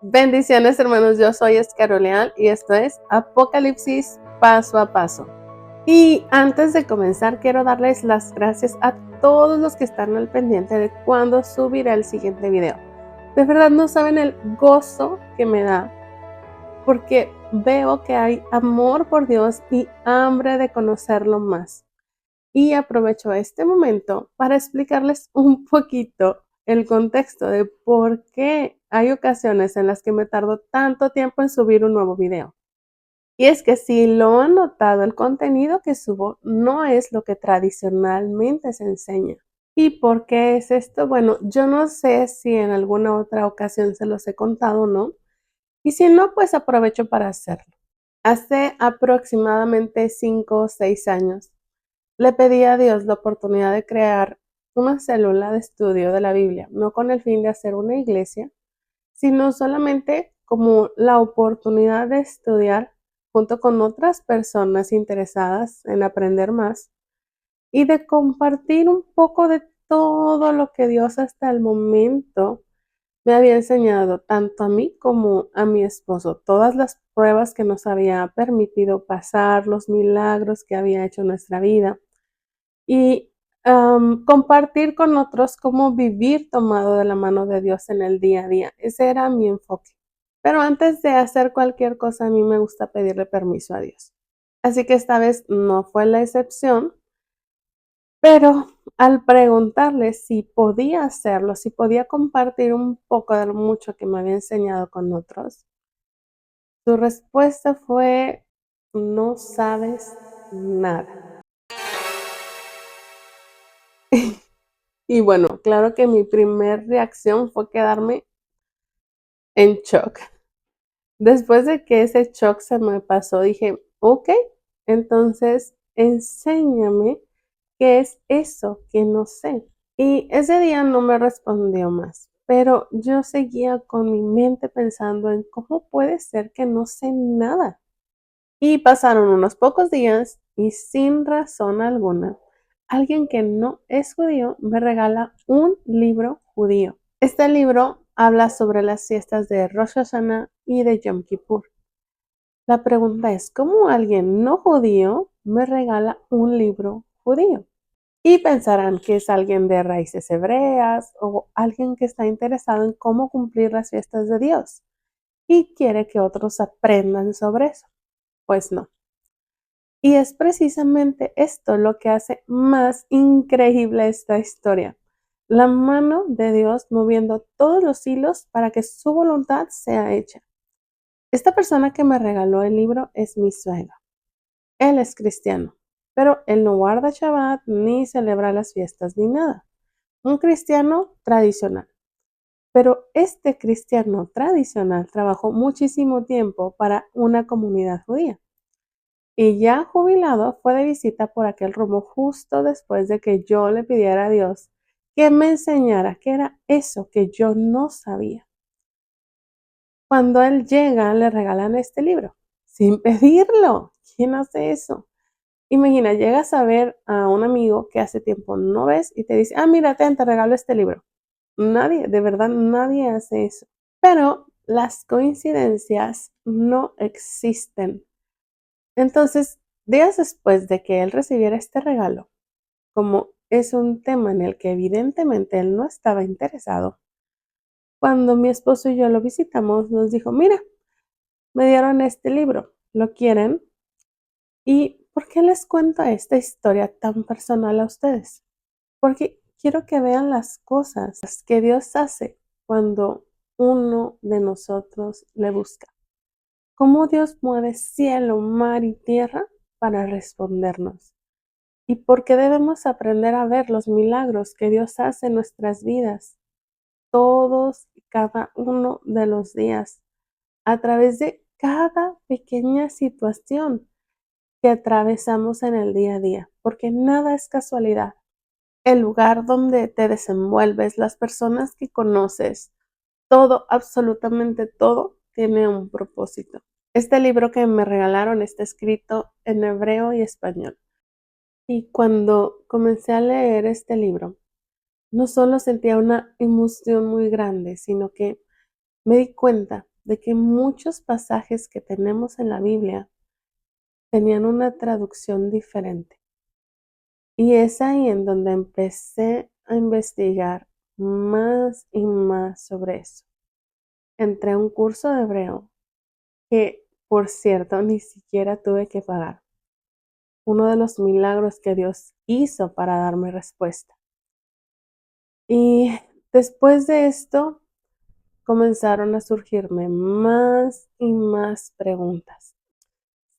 Bendiciones, hermanos. Yo soy Escaroleal y esto es Apocalipsis paso a paso. Y antes de comenzar, quiero darles las gracias a todos los que están al pendiente de cuándo subiré el siguiente video. De verdad no saben el gozo que me da, porque veo que hay amor por Dios y hambre de conocerlo más. Y aprovecho este momento para explicarles un poquito el contexto de por qué hay ocasiones en las que me tardo tanto tiempo en subir un nuevo video. Y es que si lo han notado, el contenido que subo no es lo que tradicionalmente se enseña. ¿Y por qué es esto? Bueno, yo no sé si en alguna otra ocasión se los he contado o no. Y si no, pues aprovecho para hacerlo. Hace aproximadamente 5 o 6 años le pedí a Dios la oportunidad de crear una célula de estudio de la Biblia, no con el fin de hacer una iglesia, sino solamente como la oportunidad de estudiar junto con otras personas interesadas en aprender más y de compartir un poco de todo lo que Dios hasta el momento me había enseñado, tanto a mí como a mi esposo, todas las pruebas que nos había permitido pasar, los milagros que había hecho en nuestra vida y compartir con otros cómo vivir tomado de la mano de Dios en el día a día. Ese era mi enfoque. Pero antes de hacer cualquier cosa, a mí me gusta pedirle permiso a Dios. Así que esta vez no fue la excepción, pero al preguntarle si podía hacerlo, si podía compartir un poco de lo mucho que me había enseñado con otros, su respuesta fue: no sabes nada. Y bueno, claro que mi primer reacción fue quedarme en shock. Después de que ese shock se me pasó, dije: ok, entonces enséñame qué es eso que no sé. Y ese día no me respondió más, pero yo seguía con mi mente pensando en cómo puede ser que no sé nada. Y pasaron unos pocos días y sin razón alguna, alguien que no es judío me regala un libro judío. Este libro habla sobre las fiestas de Rosh Hashanah y de Yom Kippur. La pregunta es, ¿cómo alguien no judío me regala un libro judío? Y pensarán que es alguien de raíces hebreas o alguien que está interesado en cómo cumplir las fiestas de Dios y quiere que otros aprendan sobre eso. Pues no. Y es precisamente esto lo que hace más increíble esta historia. La mano de Dios moviendo todos los hilos para que su voluntad sea hecha. Esta persona que me regaló el libro es mi suegro. Él es cristiano, pero él no guarda Shabbat ni celebra las fiestas ni nada. Un cristiano tradicional. Pero este cristiano tradicional trabajó muchísimo tiempo para una comunidad judía. Y ya jubilado fue de visita por aquel rumbo justo después de que yo le pidiera a Dios que me enseñara qué era eso que yo no sabía. Cuando él llega, le regalan este libro, sin pedirlo. ¿Quién hace eso? Imagina, llegas a ver a un amigo que hace tiempo no ves y te dice: ah, mira, te regalo este libro. Nadie, de verdad, nadie hace eso. Pero las coincidencias no existen. Entonces, días después de que él recibiera este regalo, como es un tema en el que evidentemente él no estaba interesado, cuando mi esposo y yo lo visitamos, nos dijo: mira, me dieron este libro, ¿lo quieren? ¿Y por qué les cuento esta historia tan personal a ustedes? Porque quiero que vean las cosas que Dios hace cuando uno de nosotros le busca. Cómo Dios mueve cielo, mar y tierra para respondernos. Y por qué debemos aprender a ver los milagros que Dios hace en nuestras vidas todos y cada uno de los días, a través de cada pequeña situación que atravesamos en el día a día, porque nada es casualidad. El lugar donde te desenvuelves, las personas que conoces, todo, absolutamente todo, tiene un propósito. Este libro que me regalaron está escrito en hebreo y español. Y cuando comencé a leer este libro, no solo sentía una emoción muy grande, sino que me di cuenta de que muchos pasajes que tenemos en la Biblia tenían una traducción diferente. Y es ahí en donde empecé a investigar más y más sobre eso. Entré a un curso de hebreo que, por cierto, ni siquiera tuve que pagar. Uno de los milagros que Dios hizo para darme respuesta. Y después de esto comenzaron a surgirme más y más preguntas.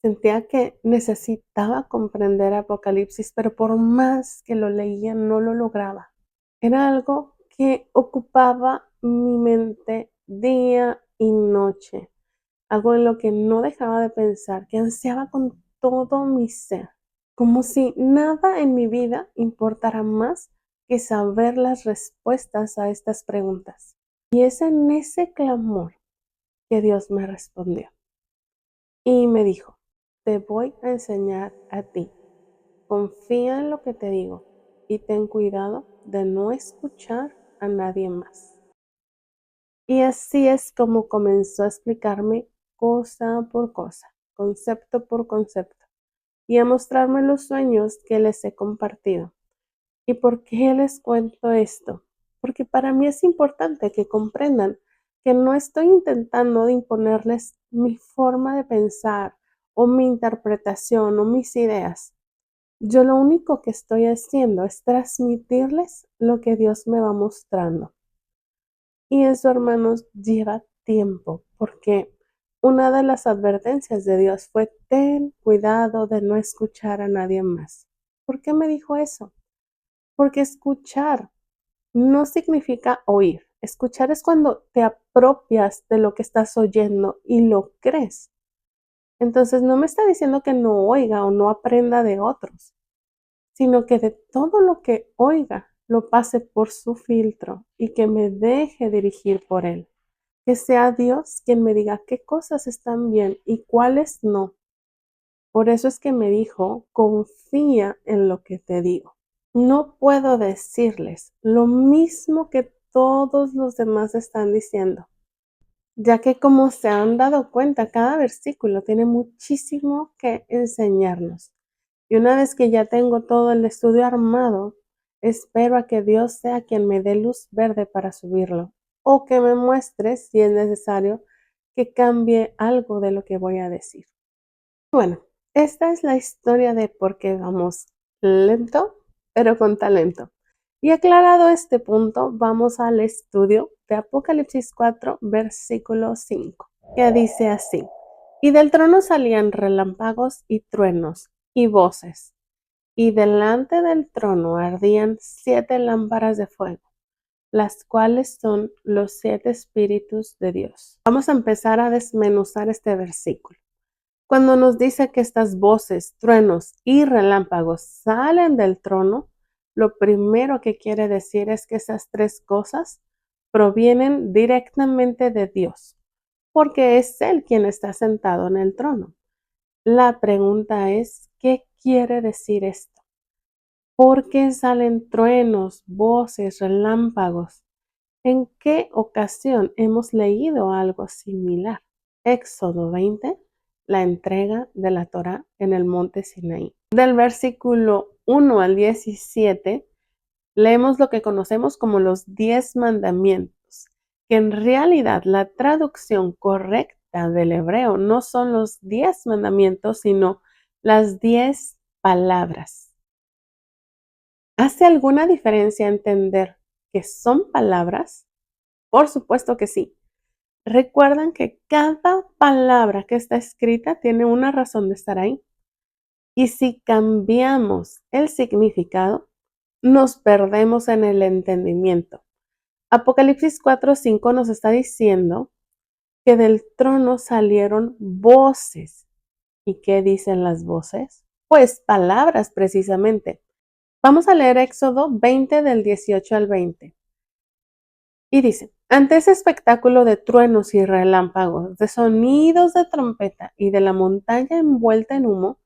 Sentía que necesitaba comprender Apocalipsis, pero por más que lo leía no lo lograba. Era algo que ocupaba mi mente día y noche, algo en lo que no dejaba de pensar, que ansiaba con todo mi ser, como si nada en mi vida importara más que saber las respuestas a estas preguntas. Y es en ese clamor que Dios me respondió y me dijo: te voy a enseñar a ti. Confía en lo que te digo y ten cuidado de no escuchar a nadie más. Y así es como comenzó a explicarme cosa por cosa, concepto por concepto, y a mostrarme los sueños que les he compartido. ¿Y por qué les cuento esto? Porque para mí es importante que comprendan que no estoy intentando de imponerles mi forma de pensar o mi interpretación o mis ideas. Yo lo único que estoy haciendo es transmitirles lo que Dios me va mostrando. Y eso, hermanos, lleva tiempo, porque una de las advertencias de Dios fue: ten cuidado de no escuchar a nadie más. ¿Por qué me dijo eso? Porque escuchar no significa oír. Escuchar es cuando te apropias de lo que estás oyendo y lo crees. Entonces no me está diciendo que no oiga o no aprenda de otros, sino que de todo lo que oiga lo pase por su filtro y que me deje dirigir por él. Que sea Dios quien me diga qué cosas están bien y cuáles no. Por eso es que me dijo: confía en lo que te digo. No puedo decirles lo mismo que todos los demás están diciendo, ya que, como se han dado cuenta, cada versículo tiene muchísimo que enseñarnos. Y una vez que ya tengo todo el estudio armado, espero a que Dios sea quien me dé luz verde para subirlo, o que me muestre, si es necesario, que cambie algo de lo que voy a decir. Bueno, esta es la historia de por qué vamos lento, pero con talento. Y aclarado este punto, vamos al estudio de Apocalipsis 4, versículo 5, que dice así: y del trono salían relámpagos y truenos y voces, y delante del trono ardían 7 lámparas de fuego, las cuales son los 7 espíritus de Dios. Vamos a empezar a desmenuzar este versículo. Cuando nos dice que estas voces, truenos y relámpagos salen del trono, lo primero que quiere decir es que esas 3 cosas provienen directamente de Dios, porque es Él quien está sentado en el trono. La pregunta es: ¿qué quiere decir esto? ¿Por qué salen truenos, voces, relámpagos? ¿En qué ocasión hemos leído algo similar? Éxodo 20, la entrega de la Torá en el monte Sinaí. Del versículo 1 al 17, leemos lo que conocemos como los 10 mandamientos, que en realidad la traducción correcta del hebreo no son los 10 mandamientos, sino las 10 palabras. ¿Hace alguna diferencia entender que son palabras? Por supuesto que sí. Recuerdan que cada palabra que está escrita tiene una razón de estar ahí. Y si cambiamos el significado, nos perdemos en el entendimiento. Apocalipsis 4:5 nos está diciendo que del trono salieron voces. ¿Y qué dicen las voces? Pues palabras, precisamente. Vamos a leer Éxodo 20 del 18 al 20. Y dice: ante ese espectáculo de truenos y relámpagos, de sonidos de trompeta y de la montaña envuelta en humo,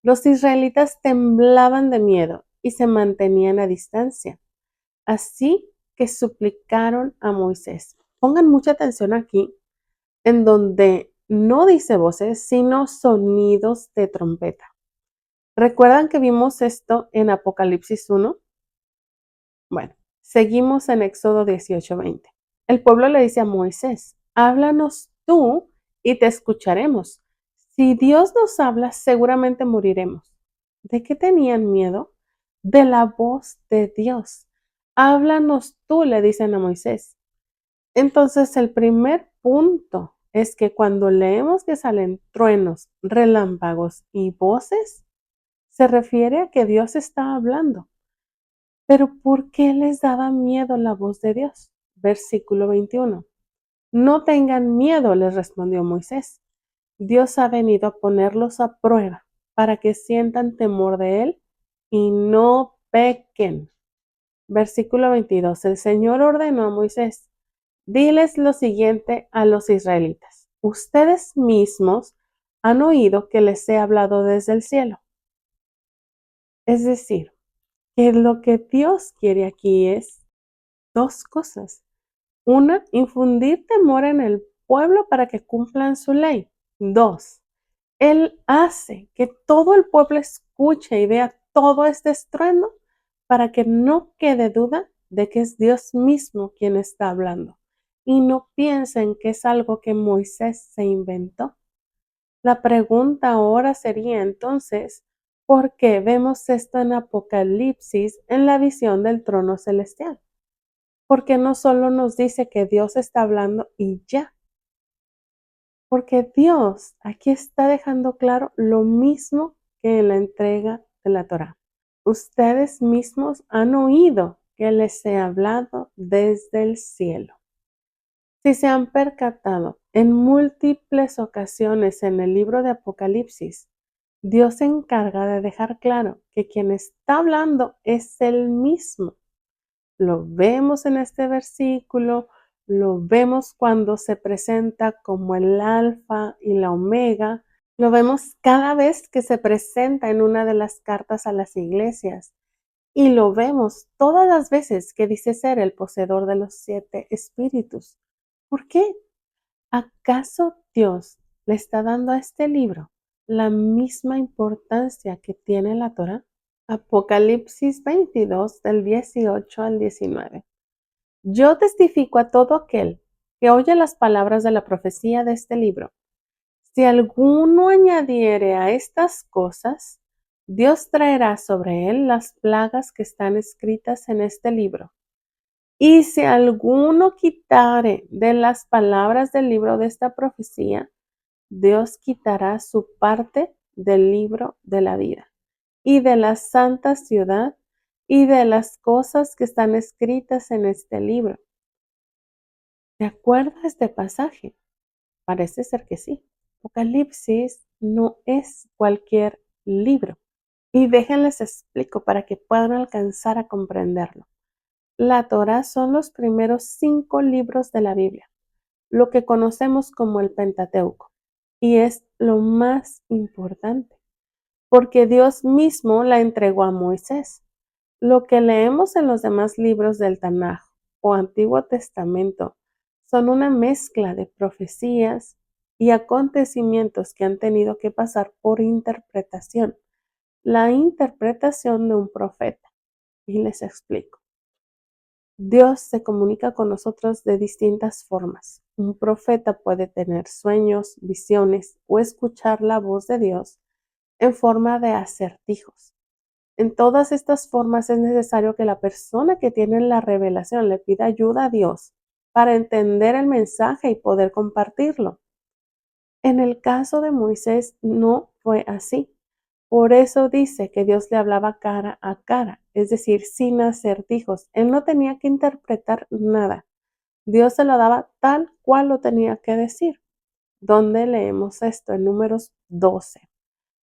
los israelitas temblaban de miedo y se mantenían a distancia. Así que suplicaron a Moisés: pongan mucha atención aquí, en donde no dice voces, sino sonidos de trompeta. ¿Recuerdan que vimos esto en Apocalipsis 1? Bueno, seguimos en Éxodo 18:20. El pueblo le dice a Moisés, háblanos tú y te escucharemos. Si Dios nos habla, seguramente moriremos. ¿De qué tenían miedo? De la voz de Dios. Háblanos tú, le dicen a Moisés. Entonces, el primer punto es que cuando leemos que salen truenos, relámpagos y voces, se refiere a que Dios está hablando. Pero ¿por qué les daba miedo la voz de Dios? Versículo 21. No tengan miedo, les respondió Moisés. Dios ha venido a ponerlos a prueba para que sientan temor de Él y no pequen. Versículo 22. El Señor ordenó a Moisés, diles lo siguiente a los israelitas. Ustedes mismos han oído que les he hablado desde el cielo. Es decir, que lo que Dios quiere aquí es dos cosas. Una, infundir temor en el pueblo para que cumplan su ley. Dos, Él hace que todo el pueblo escuche y vea todo este estruendo para que no quede duda de que es Dios mismo quien está hablando y no piensen que es algo que Moisés se inventó. La pregunta ahora sería entonces, ¿por qué vemos esto en Apocalipsis en la visión del trono celestial? Porque no solo nos dice que Dios está hablando y ya, porque Dios aquí está dejando claro lo mismo que en la entrega de la Torá. Ustedes mismos han oído que les he hablado desde el cielo. Si se han percatado, en múltiples ocasiones en el libro de Apocalipsis, Dios se encarga de dejar claro que quien está hablando es Él mismo. Lo vemos en este versículo, lo vemos cuando se presenta como el alfa y la omega, lo vemos cada vez que se presenta en una de las cartas a las iglesias y lo vemos todas las veces que dice ser el poseedor de los 7 espíritus. ¿Por qué? ¿Acaso Dios le está dando a este libro la misma importancia que tiene la Torá? Apocalipsis 22 del 18 al 19. Yo testifico a todo aquel que oye las palabras de la profecía de este libro. Si alguno añadiere a estas cosas, Dios traerá sobre él las plagas que están escritas en este libro. Y si alguno quitare de las palabras del libro de esta profecía, Dios quitará su parte del libro de la vida y de la santa ciudad y de las cosas que están escritas en este libro. ¿Te acuerdas de este pasaje? Parece ser que sí. Apocalipsis no es cualquier libro. Y déjenles explico para que puedan alcanzar a comprenderlo. La Torá son los primeros 5 libros de la Biblia, lo que conocemos como el Pentateuco, y es lo más importante, porque Dios mismo la entregó a Moisés. Lo que leemos en los demás libros del Tanaj o Antiguo Testamento son una mezcla de profecías y acontecimientos que han tenido que pasar por interpretación, la interpretación de un profeta. Y les explico. Dios se comunica con nosotros de distintas formas. Un profeta puede tener sueños, visiones o escuchar la voz de Dios en forma de acertijos. En todas estas formas es necesario que la persona que tiene la revelación le pida ayuda a Dios para entender el mensaje y poder compartirlo. En el caso de Moisés no fue así. Por eso dice que Dios le hablaba cara a cara, es decir, sin acertijos. Él no tenía que interpretar nada. Dios se lo daba tal cual lo tenía que decir. ¿Dónde leemos esto? En Números 12.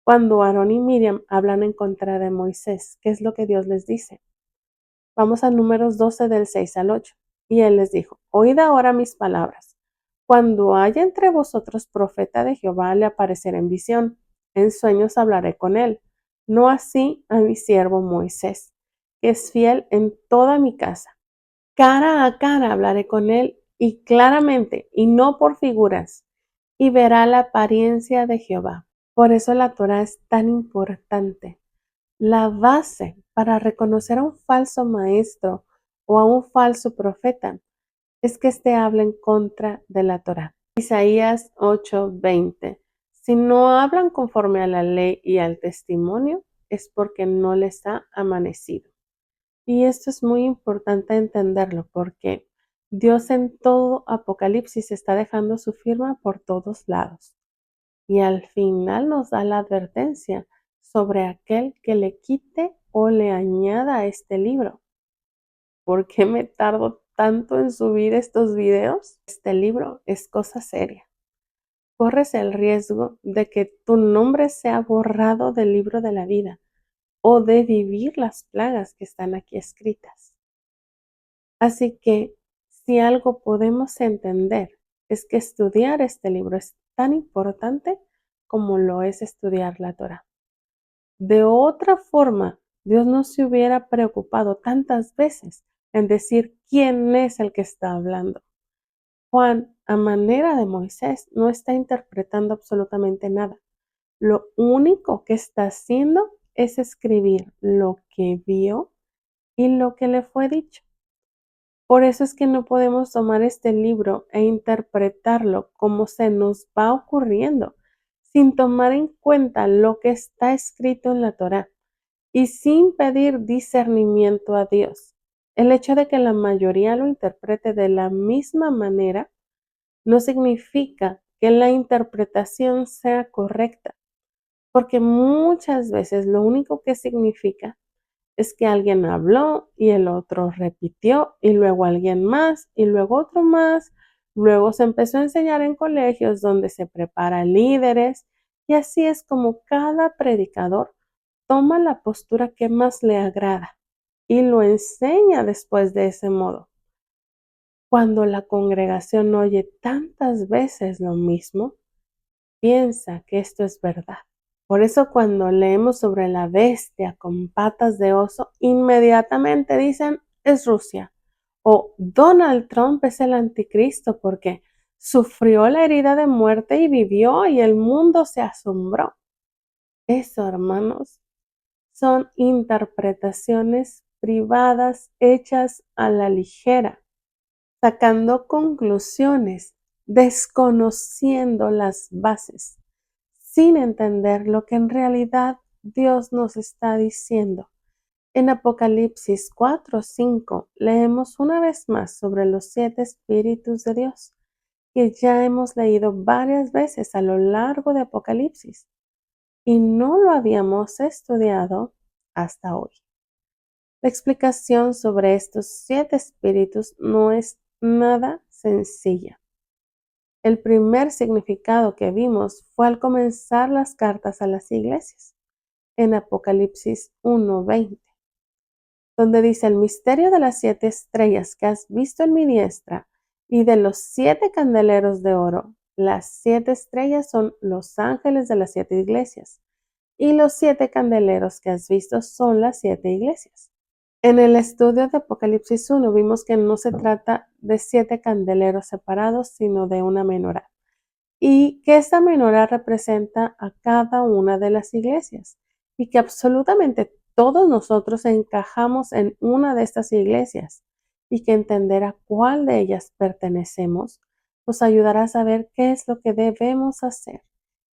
Cuando Aarón y Miriam hablan en contra de Moisés, ¿qué es lo que Dios les dice? Vamos a Números 12 del 6 al 8. Y él les dijo, oíd ahora mis palabras. Cuando haya entre vosotros profeta de Jehová, le aparecerá en visión. En sueños hablaré con él. No así a mi siervo Moisés, que es fiel en toda mi casa. Cara a cara hablaré con él y claramente, y no por figuras, y verá la apariencia de Jehová. Por eso la Torá es tan importante. La base para reconocer a un falso maestro o a un falso profeta es que éste habla en contra de la Torá. Isaías 8:20. Si no hablan conforme a la ley y al testimonio, es porque no les ha amanecido. Y esto es muy importante entenderlo porque Dios en todo Apocalipsis está dejando su firma por todos lados. Y al final nos da la advertencia sobre aquel que le quite o le añada a este libro. ¿Por qué me tardo tanto en subir estos videos? Este libro es cosa seria. Corres el riesgo de que tu nombre sea borrado del libro de la vida o de vivir las plagas que están aquí escritas. Así que si algo podemos entender es que estudiar este libro es tan importante como lo es estudiar la Torá. De otra forma, Dios no se hubiera preocupado tantas veces en decir quién es el que está hablando. Juan, a manera de Moisés, no está interpretando absolutamente nada. Lo único que está haciendo es escribir lo que vio y lo que le fue dicho. Por eso es que no podemos tomar este libro e interpretarlo como se nos va ocurriendo, sin tomar en cuenta lo que está escrito en la Torá y sin pedir discernimiento a Dios. El hecho de que la mayoría lo interprete de la misma manera no significa que la interpretación sea correcta, porque muchas veces lo único que significa es que alguien habló y el otro repitió y luego alguien más y luego otro más. Luego se empezó a enseñar en colegios donde se preparan líderes y así es como cada predicador toma la postura que más le agrada y lo enseña después de ese modo. Cuando la congregación oye tantas veces lo mismo, piensa que esto es verdad. Por eso cuando leemos sobre la bestia con patas de oso, inmediatamente dicen es Rusia o Donald Trump es el anticristo porque sufrió la herida de muerte y vivió y el mundo se asombró. Eso, hermanos, son interpretaciones privadas hechas a la ligera, sacando conclusiones, desconociendo las bases, sin entender lo que en realidad Dios nos está diciendo. En Apocalipsis 4:5 leemos una vez más sobre los 7 espíritus de Dios, que ya hemos leído varias veces a lo largo de Apocalipsis y no lo habíamos estudiado hasta hoy. La explicación sobre estos 7 espíritus no es nada sencilla. El primer significado que vimos fue al comenzar las cartas a las iglesias, en Apocalipsis 1:20, donde dice el misterio de las 7 estrellas que has visto en mi diestra y de los 7 candeleros de oro. Las 7 estrellas son los ángeles de las 7 iglesias y los 7 candeleros que has visto son las 7 iglesias. En el estudio de Apocalipsis 1 vimos que no se trata de 7 candeleros separados, sino de una menorá. Y que esta menorá representa a cada una de las iglesias y que absolutamente todos nosotros encajamos en una de estas iglesias y que entender a cuál de ellas pertenecemos nos ayudará a saber qué es lo que debemos hacer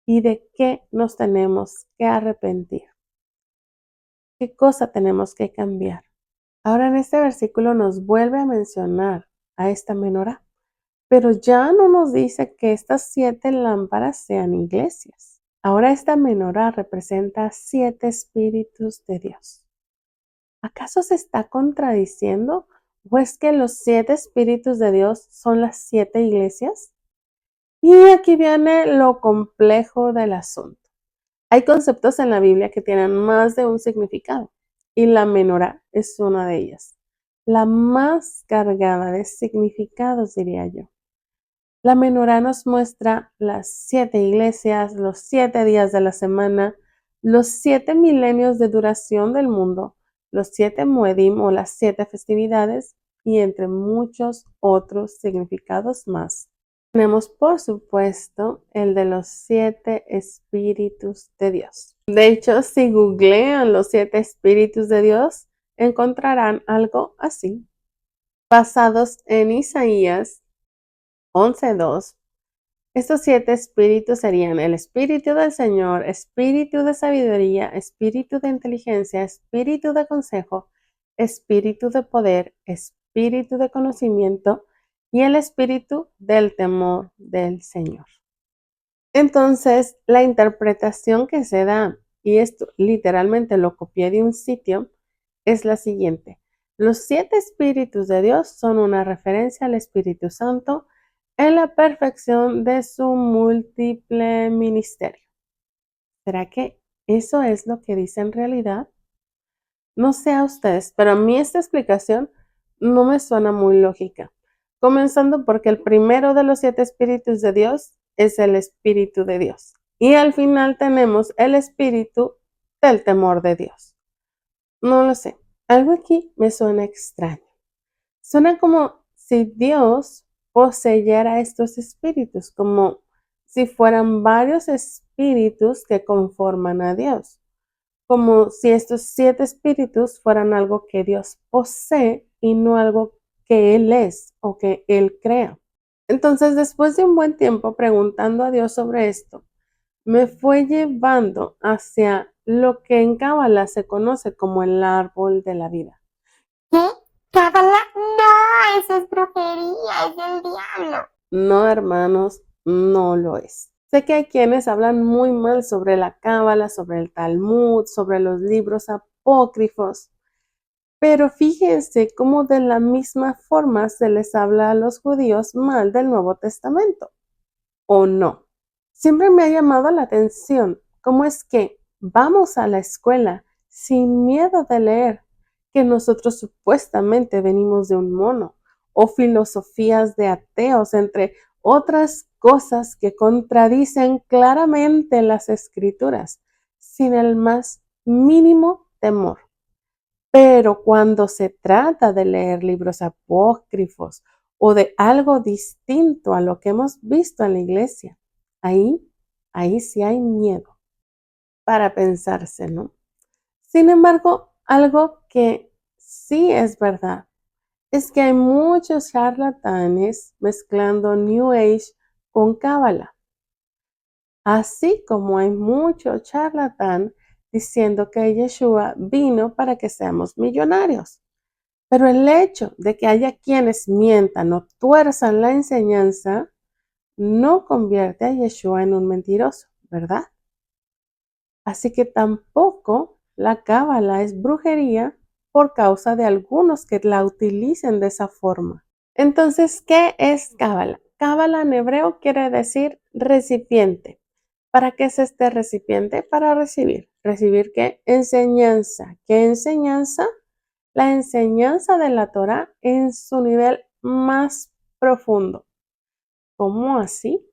y de qué nos tenemos que arrepentir. ¿Qué cosa tenemos que cambiar? Ahora en este versículo nos vuelve a mencionar a esta menorá, pero ya no nos dice que estas 7 lámparas sean iglesias. Ahora esta menorá representa 7 espíritus de Dios. ¿Acaso se está contradiciendo o es que los 7 espíritus de Dios son las 7 iglesias? Y aquí viene lo complejo del asunto. Hay conceptos en la Biblia que tienen más de un significado y la menorá es una de ellas. La más cargada de significados, diría yo. La menorá nos muestra las 7 iglesias, los 7 días de la semana, los 7 milenios de duración del mundo, los 7 moedim o las 7 festividades y entre muchos otros significados más. Tenemos, por supuesto, el de los 7 espíritus de Dios. De hecho, si googlean los 7 espíritus de Dios, encontrarán algo así. Basados en Isaías 11:2, estos 7 espíritus serían el espíritu del Señor, espíritu de sabiduría, espíritu de inteligencia, espíritu de consejo, espíritu de poder, espíritu de conocimiento y el espíritu del temor del Señor. Entonces, la interpretación que se da, y esto literalmente lo copié de un sitio, es la siguiente. Los 7 espíritus de Dios son una referencia al Espíritu Santo en la perfección de su múltiple ministerio. ¿Será que eso es lo que dice en realidad? No sé a ustedes, pero a mí esta explicación no me suena muy lógica. Comenzando porque el primero de los 7 espíritus de Dios es el Espíritu de Dios. Y al final tenemos el espíritu del temor de Dios. No lo sé, algo aquí me suena extraño. Suena como si Dios poseyera estos espíritus, como si fueran varios espíritus que conforman a Dios, como si estos 7 espíritus fueran algo que Dios posee y no algo que Él es o que Él crea. Entonces, después de un buen tiempo preguntando a Dios sobre esto, me fue llevando hacia lo que en Cábala se conoce como el árbol de la vida. ¿Qué? ¿Cábala? No, eso es brujería, es del diablo. No, hermanos, no lo es. Sé que hay quienes hablan muy mal sobre la Cábala, sobre el Talmud, sobre los libros apócrifos, pero fíjense cómo de la misma forma se les habla a los judíos mal del Nuevo Testamento, ¿o no? Siempre me ha llamado la atención cómo es que vamos a la escuela sin miedo de leer que nosotros supuestamente venimos de un mono o filosofías de ateos, entre otras cosas que contradicen claramente las escrituras, sin el más mínimo temor. Pero cuando se trata de leer libros apócrifos o de algo distinto a lo que hemos visto en la iglesia, ahí sí hay miedo para pensarse, ¿no? Sin embargo, algo que sí es verdad es que hay muchos charlatanes mezclando New Age con Cábala, así como hay mucho charlatán diciendo que Yeshua vino para que seamos millonarios. Pero el hecho de que haya quienes mientan o tuerzan la enseñanza no convierte a Yeshua en un mentiroso, ¿verdad? Así que tampoco la cábala es brujería por causa de algunos que la utilicen de esa forma. Entonces, ¿qué es cábala? Cábala en hebreo quiere decir recipiente. ¿Para qué es este recipiente? Para recibir. ¿Recibir qué? Enseñanza. ¿Qué enseñanza? La enseñanza de la Torá en su nivel más profundo. ¿Cómo así?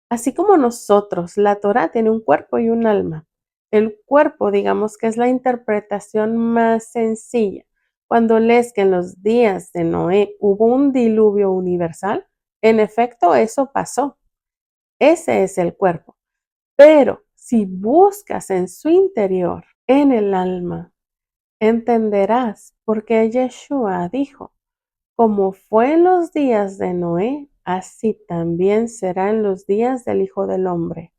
Así como nosotros, la Torá tiene un cuerpo y un alma. El cuerpo, digamos que es la interpretación más sencilla. Cuando lees que en los días de Noé hubo un diluvio universal, en efecto eso pasó. Ese es el cuerpo. Pero si buscas en su interior, en el alma, entenderás por qué Yeshua dijo: como fue en los días de Noé, así también será en los días del Hijo del Hombre.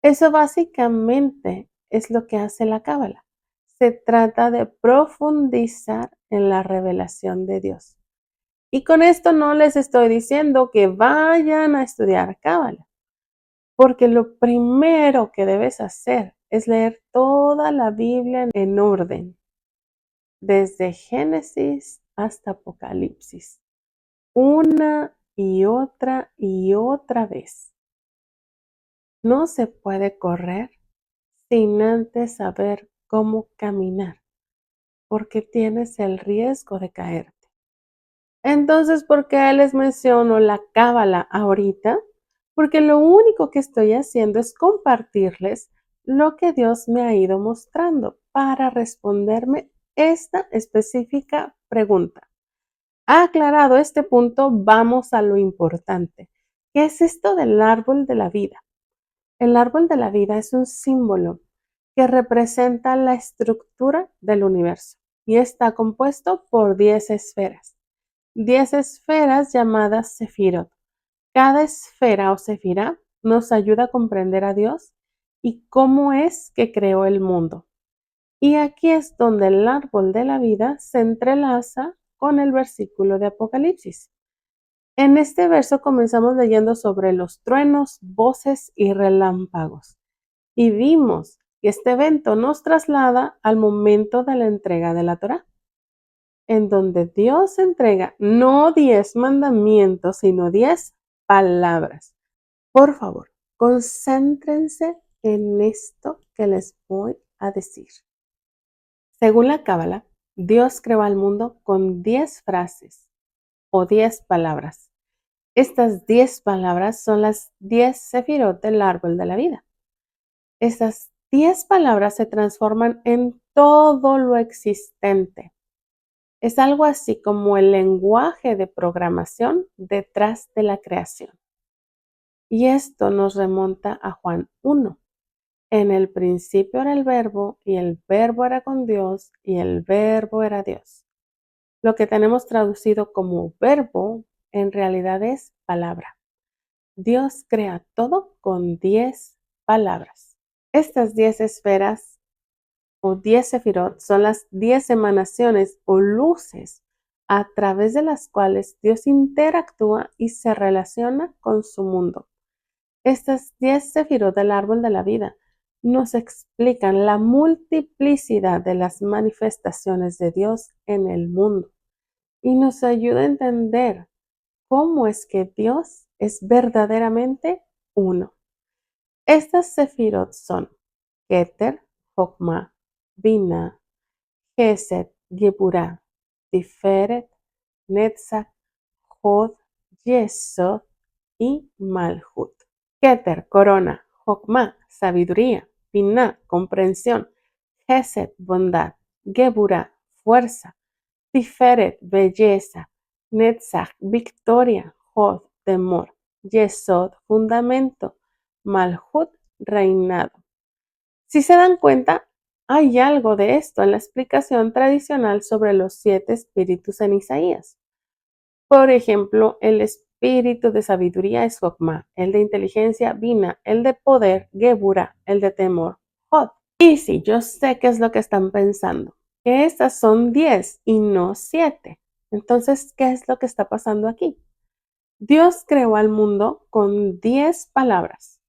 Eso básicamente es lo que hace la Cábala. Se trata de profundizar en la revelación de Dios. Y con esto no les estoy diciendo que vayan a estudiar Cábala, porque lo primero que debes hacer es leer toda la Biblia en orden, desde Génesis hasta Apocalipsis, una y otra vez. No se puede correr sin antes saber cómo caminar, porque tienes el riesgo de caerte. Entonces, ¿por qué les menciono la cábala ahorita? Porque lo único que estoy haciendo es compartirles lo que Dios me ha ido mostrando para responderme esta específica pregunta. Aclarado este punto, vamos a lo importante. ¿Qué es esto del árbol de la vida? El árbol de la vida es un símbolo que representa la estructura del universo y está compuesto por 10 esferas. 10 esferas llamadas Sefirot. Cada esfera o sefirá nos ayuda a comprender a Dios y cómo es que creó el mundo. Y aquí es donde el árbol de la vida se entrelaza con el versículo de Apocalipsis. En este verso comenzamos leyendo sobre los truenos, voces y relámpagos. Y vimos que este evento nos traslada al momento de la entrega de la Torá, en donde Dios entrega no 10 mandamientos, sino 10 palabras. Por favor, concéntrense en esto que les voy a decir. Según la Cábala, Dios creó al mundo con 10 frases o 10 palabras. Estas 10 palabras son las 10 sefirot del árbol de la vida. Estas 10 palabras se transforman en todo lo existente. Es algo así como el lenguaje de programación detrás de la creación. Y esto nos remonta a Juan 1. En el principio era el verbo, y el verbo era con Dios, y el verbo era Dios. Lo que tenemos traducido como verbo, en realidad es palabra. Dios crea todo con 10 palabras. Estas 10 esferas o 10 sefirot son las 10 emanaciones o luces a través de las cuales Dios interactúa y se relaciona con su mundo. Estas 10 sefirot del árbol de la vida nos explican la multiplicidad de las manifestaciones de Dios en el mundo y nos ayuda a entender cómo es que Dios es verdaderamente uno. Estas sefirot son Keter, Jokma, Bina, Gesed, Geburah, Tiferet, Netzach, Hod, Yesod y Malhut. Keter, corona, Jokma, sabiduría, Binah, comprensión, Gesed, bondad, Geburah, fuerza, Tiferet, belleza, Netzach, victoria, Hod, temor, Yesod, fundamento, Malhut, reinado. Si se dan cuenta, hay algo de esto en la explicación tradicional sobre los 7 espíritus en Isaías. Por ejemplo, el espíritu de sabiduría es Jokma, el de inteligencia Bina, el de poder Geburah, el de temor Hod. Y sí, yo sé qué es lo que están pensando, que estas son 10 y no 7. Entonces, ¿qué es lo que está pasando aquí? Dios creó al mundo con 10 palabras,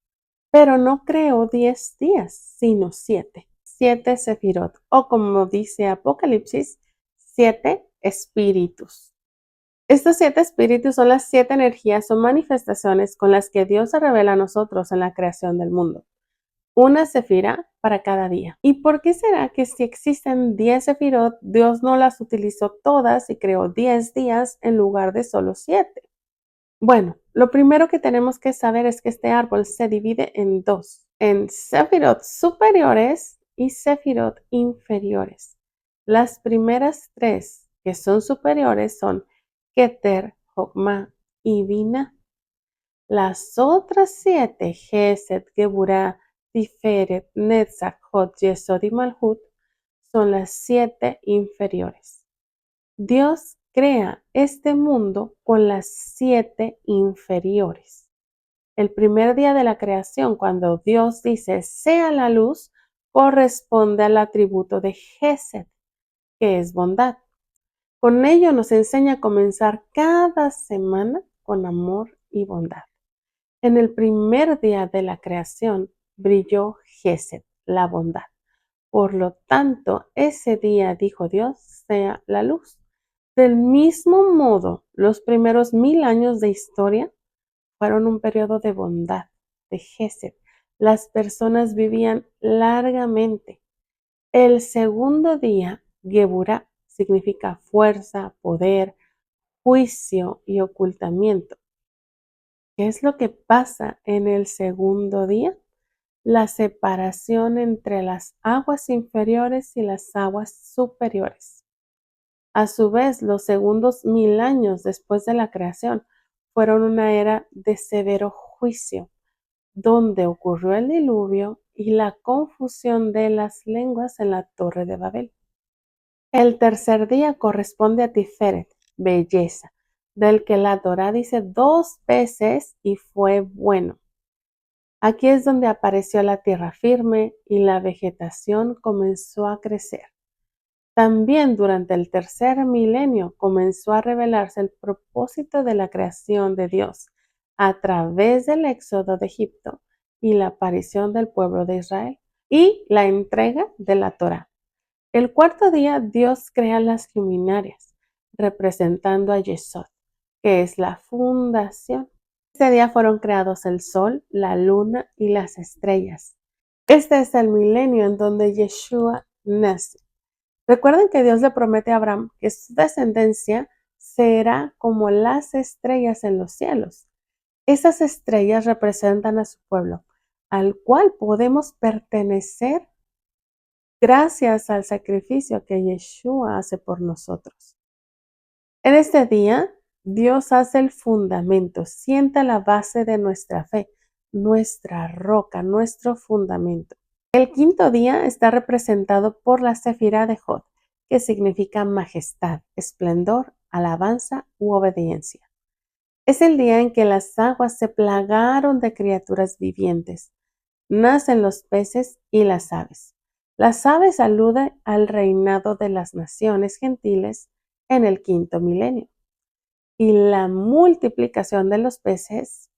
pero no creó 10 días, sino 7. 7 sefirot, o como dice Apocalipsis, 7 espíritus. Estos 7 espíritus son las 7 energías o manifestaciones con las que Dios se revela a nosotros en la creación del mundo. Una sefira para cada día. ¿Y por qué será que si existen 10 sefirot, Dios no las utilizó todas y creó 10 días en lugar de solo 7? Bueno, lo primero que tenemos que saber es que este árbol se divide en dos, en sefirot superiores y sefirot inferiores. Las primeras 3 que son superiores son Keter, Jokma y Bina. Las otras 7, Gesed, Geburah, Tiferet, Netzach, Hod, Yesod y Malhut, son las 7 inferiores. Dios crea este mundo con las 7 inferiores. El primer día de la creación, cuando Dios dice sea la luz, corresponde al atributo de Gesed, que es bondad. Con ello nos enseña a comenzar cada semana con amor y bondad. En el primer día de la creación brilló Gesed, la bondad. Por lo tanto, ese día dijo Dios, sea la luz. Del mismo modo, los primeros 1000 años de historia fueron un periodo de bondad, de Gesed. Las personas vivían largamente. El segundo día, Geburah, significa fuerza, poder, juicio y ocultamiento. ¿Qué es lo que pasa en el segundo día? La separación entre las aguas inferiores y las aguas superiores. A su vez, los segundos 1000 años después de la creación fueron una era de severo juicio, donde ocurrió el diluvio y la confusión de las lenguas en la Torre de Babel. El tercer día corresponde a Tiferet, belleza, del que la Torá dice 2 veces y fue bueno. Aquí es donde apareció la tierra firme y la vegetación comenzó a crecer. También durante el tercer milenio comenzó a revelarse el propósito de la creación de Dios a través del éxodo de Egipto y la aparición del pueblo de Israel y la entrega de la Torá. El cuarto día Dios crea las luminarias, representando a Yesod, que es la fundación. Este día fueron creados el sol, la luna y las estrellas. Este es el milenio en donde Yeshua nace. Recuerden que Dios le promete a Abraham que su descendencia será como las estrellas en los cielos. Esas estrellas representan a su pueblo, al cual podemos pertenecer gracias al sacrificio que Yeshua hace por nosotros. En este día, Dios hace el fundamento, sienta la base de nuestra fe, nuestra roca, nuestro fundamento. El quinto día está representado por la Sefirá de Jod, que significa majestad, esplendor, alabanza u obediencia. Es el día en que las aguas se plagaron de criaturas vivientes. Nacen los peces y las aves. Las aves aluden al reinado de las naciones gentiles en el quinto milenio. Y la multiplicación de los peces,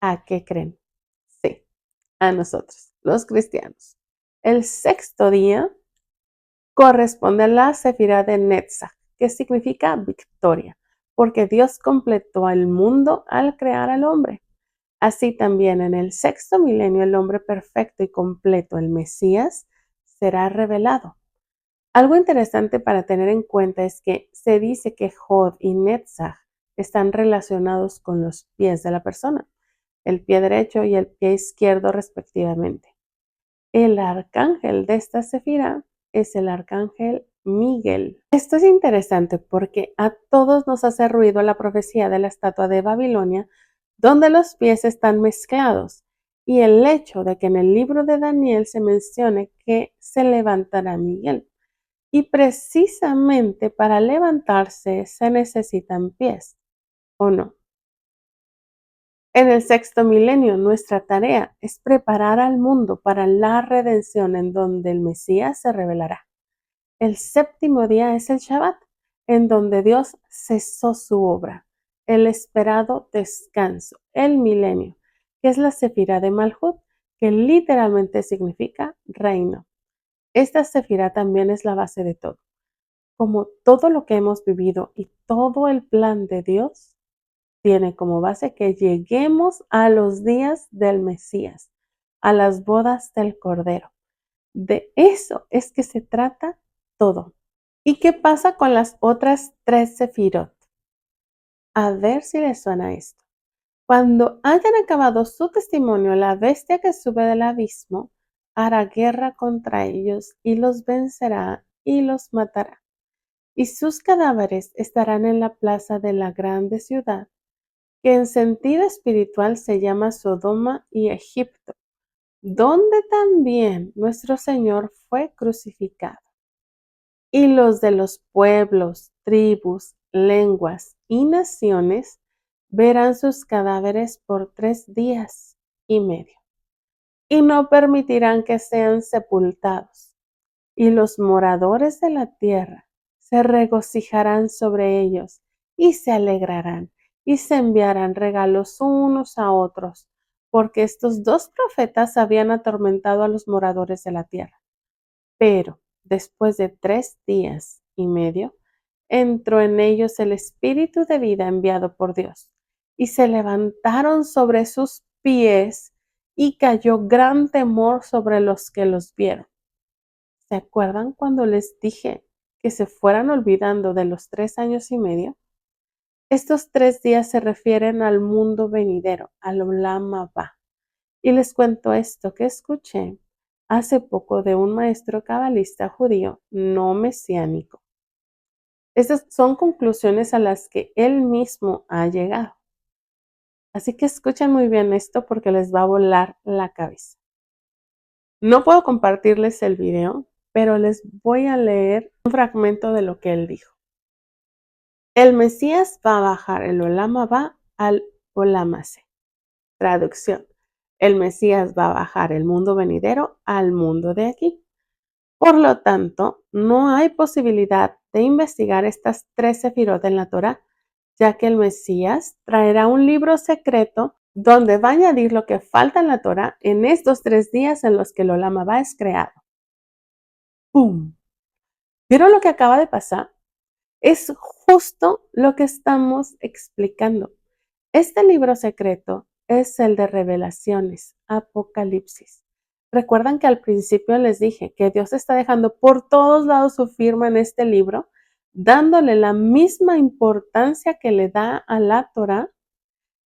¿a qué creen? Sí, a nosotros, los cristianos. El sexto día corresponde a la Sefirá de Netzach, que significa victoria, porque Dios completó el mundo al crear al hombre. Así también en el sexto milenio el hombre perfecto y completo, el Mesías, será revelado. Algo interesante para tener en cuenta es que se dice que Jod y Netzach están relacionados con los pies de la persona, el pie derecho y el pie izquierdo respectivamente. El arcángel de esta sefirá es el arcángel Miguel. Esto es interesante porque a todos nos hace ruido la profecía de la estatua de Babilonia, donde los pies están mezclados, y el hecho de que en el libro de Daniel se mencione que se levantará Miguel. Y precisamente para levantarse se necesitan pies, ¿o no? En el sexto milenio, nuestra tarea es preparar al mundo para la redención en donde el Mesías se revelará. El séptimo día es el Shabbat, en donde Dios cesó su obra, el esperado descanso, el milenio, que es la sefirá de Malhut, que literalmente significa reino. Esta sefirá también es la base de todo. Como todo lo que hemos vivido y todo el plan de Dios tiene como base que lleguemos a los días del Mesías, a las bodas del Cordero. De eso es que se trata todo. ¿Y qué pasa con las otras 3 sefirot? A ver si les suena esto. Cuando hayan acabado su testimonio, la bestia que sube del abismo hará guerra contra ellos y los vencerá y los matará. Y sus cadáveres estarán en la plaza de la grande ciudad, que en sentido espiritual se llama Sodoma y Egipto, donde también nuestro Señor fue crucificado. Y los de los pueblos, tribus, lenguas y naciones verán sus cadáveres por 3 días y medio, y no permitirán que sean sepultados. Y los moradores de la tierra se regocijarán sobre ellos y se alegrarán y se enviarán regalos unos a otros, porque estos 2 profetas habían atormentado a los moradores de la tierra. Pero después de 3 días y medio, entró en ellos el espíritu de vida enviado por Dios, y se levantaron sobre sus pies, y cayó gran temor sobre los que los vieron. ¿Se acuerdan cuando les dije que se fueran olvidando de los 3 años y medio? Estos 3 días se refieren al mundo venidero, al Olam Abba. Y les cuento esto que escuché hace poco de un maestro cabalista judío no mesiánico. Estas son conclusiones a las que él mismo ha llegado. Así que escuchen muy bien esto porque les va a volar la cabeza. No puedo compartirles el video, pero les voy a leer un fragmento de lo que él dijo. El Mesías va a bajar, el Olam Abba al Olam Hazé. Traducción. El Mesías va a bajar el mundo venidero al mundo de aquí. Por lo tanto, no hay posibilidad de investigar estas 3 sefirot en la Torá, ya que el Mesías traerá un libro secreto donde va a añadir lo que falta en la Torá en estos 3 días en los que el Olam Abba es creado. ¡Pum! ¿Vieron lo que acaba de pasar? Es justo lo que estamos explicando. Este libro secreto es el de Revelaciones, Apocalipsis. ¿Recuerdan que al principio les dije que Dios está dejando por todos lados su firma en este libro, dándole la misma importancia que le da a la Torá?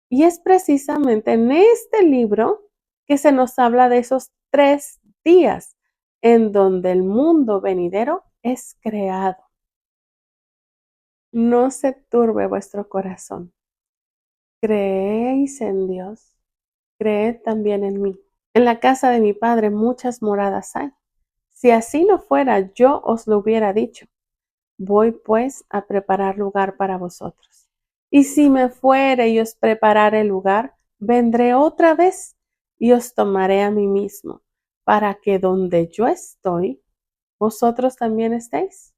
Y es precisamente en este libro que se nos habla de esos 3 días en donde el mundo venidero es creado. No se turbe vuestro corazón. ¿Creéis en Dios? Creed también en mí. En la casa de mi Padre muchas moradas hay. Si así no fuera, yo os lo hubiera dicho. Voy pues a preparar lugar para vosotros. Y si me fuere y os preparare el lugar, vendré otra vez y os tomaré a mí mismo, para que donde yo estoy, vosotros también estéis.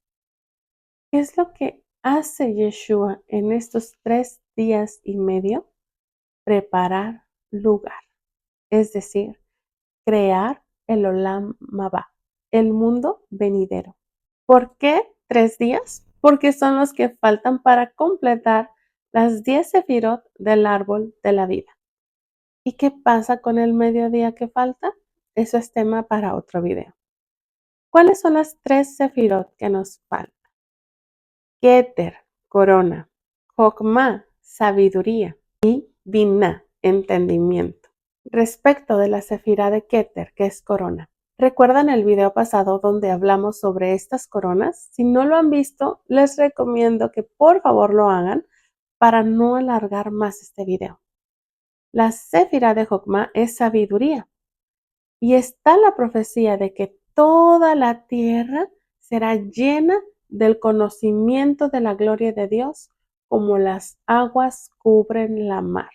¿Qué es lo que hace Yeshua en estos 3 días y medio? Preparar lugar, es decir, crear el Olam Abba, el mundo venidero. ¿Por qué 3 días? Porque son los que faltan para completar las 10 sefirot del árbol de la vida. ¿Y qué pasa con el mediodía que falta? Eso es tema para otro video. ¿Cuáles son las 3 sefirot que nos faltan? Keter, corona, Jokma, sabiduría y Binah, entendimiento. Respecto de la sefirá de Keter, que es corona. ¿Recuerdan el video pasado donde hablamos sobre estas coronas? Si no lo han visto, les recomiendo que por favor lo hagan para no alargar más este video. La sefirá de Jokma es sabiduría y está la profecía de que toda la tierra será llena del conocimiento de la gloria de Dios como las aguas cubren la mar.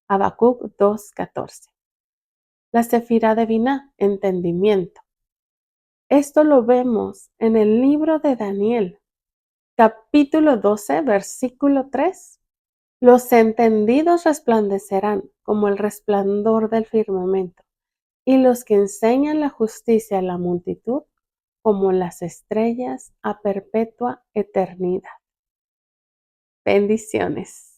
Habacuc 2:14. La sefirá de Binah, entendimiento. Esto lo vemos en el libro de Daniel, capítulo 12, versículo 3. Los entendidos resplandecerán como el resplandor del firmamento, y los que enseñan la justicia a la multitud como las estrellas a perpetua eternidad. Bendiciones.